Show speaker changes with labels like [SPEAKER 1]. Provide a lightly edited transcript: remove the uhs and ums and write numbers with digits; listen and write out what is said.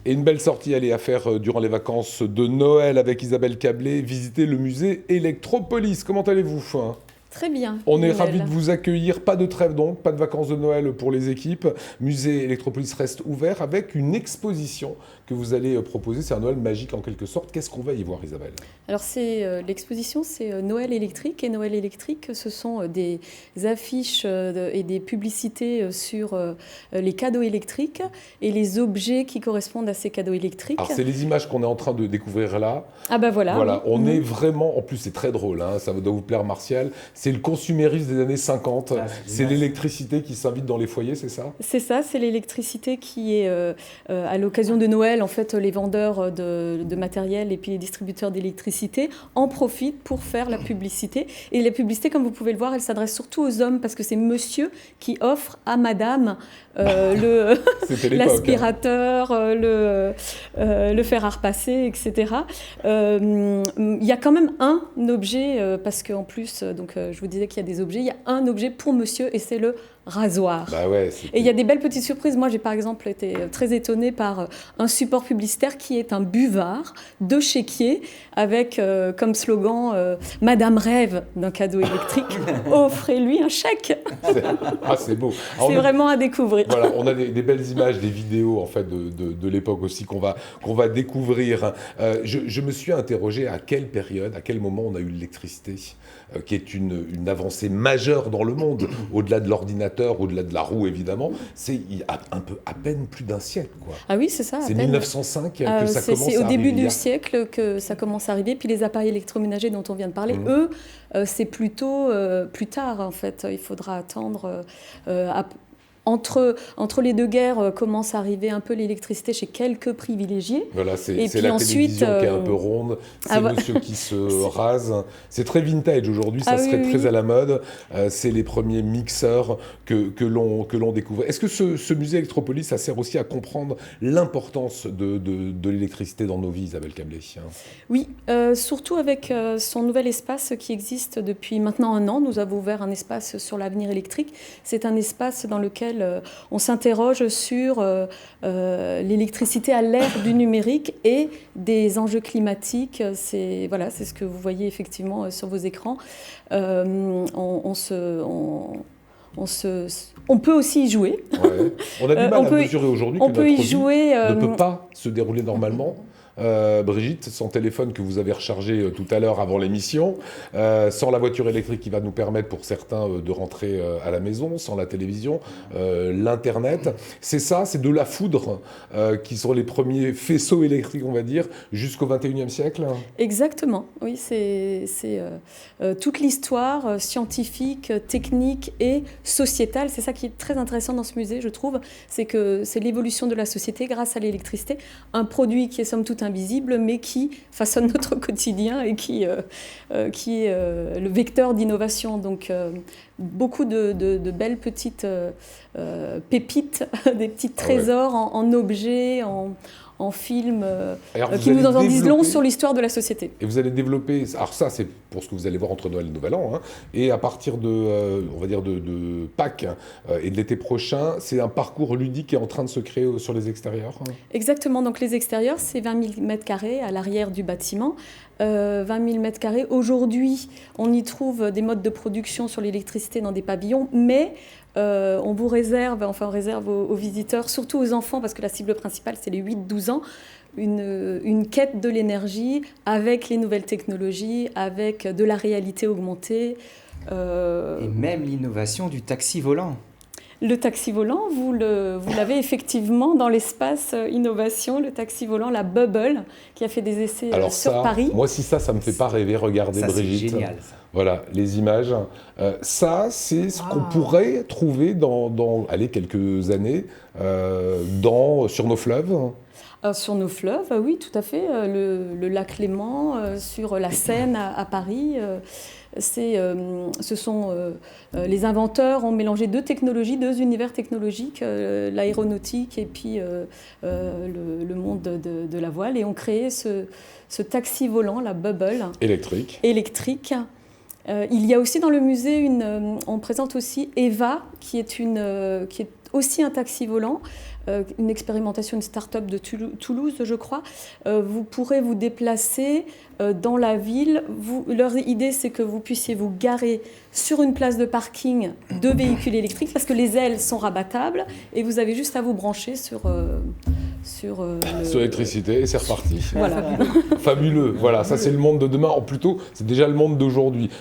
[SPEAKER 1] Et une belle sortie, allez, à faire durant les vacances de Noël avec Isabelle Cablé, visiter le musée Electropolis. Comment allez-vous?
[SPEAKER 2] Très bien,
[SPEAKER 1] On est ravis de
[SPEAKER 2] Lionel.
[SPEAKER 1] vous accueillir. Pas de trêve donc, pas de vacances de Noël pour les équipes. Musée Electropolis reste ouvert avec une exposition que vous allez proposer. C'est un Noël magique en quelque sorte. Qu'est-ce qu'on va y voir, Isabelle?
[SPEAKER 2] Alors l'exposition, c'est Noël électrique. Et Noël électrique, ce sont des affiches et des publicités sur les cadeaux électriques et les objets qui correspondent à ces cadeaux électriques.
[SPEAKER 1] Alors, c'est les images qu'on est en train de découvrir là.
[SPEAKER 2] Ah bah voilà.
[SPEAKER 1] Voilà,
[SPEAKER 2] Oui.
[SPEAKER 1] on est vraiment, en plus c'est très drôle, hein, ça doit vous plaire Martial, c'est le consumérisme des années 50, c'est l'électricité qui s'invite dans les foyers, c'est ça?
[SPEAKER 2] C'est ça, c'est l'électricité qui est à l'occasion de Noël. En fait, les vendeurs de matériel et puis les distributeurs d'électricité en profitent pour faire la publicité. Et la publicité, comme vous pouvez le voir, elle s'adresse surtout aux hommes parce que c'est monsieur qui offre à madame
[SPEAKER 1] C'était l'époque, hein.
[SPEAKER 2] l'aspirateur, le fer à repasser, etc. Il y a quand même un objet, parce qu'en plus, je vous disais qu'il y a des objets, il y a un objet pour monsieur et c'est le rasoir.
[SPEAKER 1] Bah ouais,
[SPEAKER 2] Et il y a des belles petites surprises. Moi, j'ai par exemple été très étonnée par un support publicitaire qui est un buvard de chéquier avec comme slogan Madame rêve d'un cadeau électrique, offrez-lui un chèque.
[SPEAKER 1] c'est beau.
[SPEAKER 2] C'est vraiment à découvrir.
[SPEAKER 1] Voilà, on a des belles images, des vidéos en fait de l'époque aussi qu'on va découvrir. Je me suis interrogé à quelle période, à quel moment on a eu l'électricité, qui est une avancée majeure dans le monde, au-delà de l'ordinateur, au-delà de la roue évidemment. C'est il y a à peine plus d'un siècle, quoi.
[SPEAKER 2] Ah oui, c'est ça.
[SPEAKER 1] C'est 1905 que ça commence à arriver.
[SPEAKER 2] C'est au début du siècle que ça commence à arriver. Puis les appareils électroménagers dont on vient de parler, eux, c'est plutôt plus tard en fait. Il faudra attendre. Entre les deux guerres commence à arriver un peu l'électricité chez quelques privilégiés.
[SPEAKER 1] Voilà, c'est la
[SPEAKER 2] ensuite,
[SPEAKER 1] télévision qui est un peu ronde, c'est monsieur qui se rase. C'est très vintage aujourd'hui, ça serait très à la mode. C'est les premiers mixeurs que l'on découvre. Est-ce que ce musée Electropolis, ça sert aussi à comprendre l'importance de l'électricité dans nos vies, Isabelle Cablé?
[SPEAKER 2] Oui, surtout avec son nouvel espace qui existe depuis maintenant un an. Nous avons ouvert un espace sur l'avenir électrique. C'est un espace dans lequel on s'interroge sur l'électricité à l'ère du numérique et des enjeux climatiques. C'est ce que vous voyez effectivement sur vos écrans. On peut aussi y jouer.
[SPEAKER 1] Ouais. On a du mal à mesurer aujourd'hui que notre vie ne peut pas se dérouler normalement. Brigitte, son téléphone que vous avez rechargé tout à l'heure avant l'émission, sans la voiture électrique qui va nous permettre pour certains de rentrer à la maison, sans la télévision, l'internet, c'est ça, c'est de la foudre qui sont les premiers faisceaux électriques, on va dire, jusqu'au 21e siècle.
[SPEAKER 2] Exactement, oui, c'est toute l'histoire scientifique, technique et sociétale. C'est ça qui est très intéressant dans ce musée, je trouve, c'est que c'est l'évolution de la société grâce à l'électricité, un produit qui est somme toute invisible, mais qui façonne notre quotidien et qui est le vecteur d'innovation. Donc, beaucoup de belles petites pépites, des petits trésors en objets, en films, qui nous en disent long sur l'histoire de la société.
[SPEAKER 1] Et vous allez développer, alors ça c'est pour ce que vous allez voir entre Noël et Nouvel An, hein, et à partir on va dire de Pâques et de l'été prochain, c'est un parcours ludique qui est en train de se créer sur les extérieurs.
[SPEAKER 2] Exactement, donc les extérieurs, c'est 20 000 m² à l'arrière du bâtiment. 20 000 m². Aujourd'hui, on y trouve des modes de production sur l'électricité dans des pavillons, mais on réserve aux visiteurs, surtout aux enfants, parce que la cible principale, c'est les 8-12 ans, une quête de l'énergie avec les nouvelles technologies, avec de la réalité augmentée.
[SPEAKER 3] Et même l'innovation du taxi volant.
[SPEAKER 2] Le taxi volant, vous l'avez effectivement dans l'espace innovation, le taxi volant, la Bubble, qui a fait des essais sur Paris.
[SPEAKER 1] Moi, si ça me fait pas rêver, regardez ça, Brigitte.
[SPEAKER 3] C'est génial, ça.
[SPEAKER 1] Voilà, les images. Ça, c'est ce qu'on pourrait trouver dans quelques années sur nos fleuves.
[SPEAKER 2] Sur nos fleuves, oui, tout à fait. Le lac Léman, sur la Seine à Paris. Les inventeurs ont mélangé deux univers technologiques, l'aéronautique et puis le monde de la voile, et ont créé ce taxi volant, la Bubble.
[SPEAKER 1] Électrique.
[SPEAKER 2] Il y a aussi dans le musée, on présente aussi Eva, qui est aussi un taxi volant, une expérimentation, une start-up de Toulouse, je crois. Vous pourrez vous déplacer dans la ville. Leur idée, c'est que vous puissiez vous garer sur une place de parking de véhicules électriques parce que les ailes sont rabattables et vous avez juste à vous brancher sur
[SPEAKER 1] l'électricité et c'est reparti.
[SPEAKER 2] Voilà.
[SPEAKER 1] Fabuleux. Voilà, ça c'est le monde de demain. Ou plutôt, c'est déjà le monde d'aujourd'hui.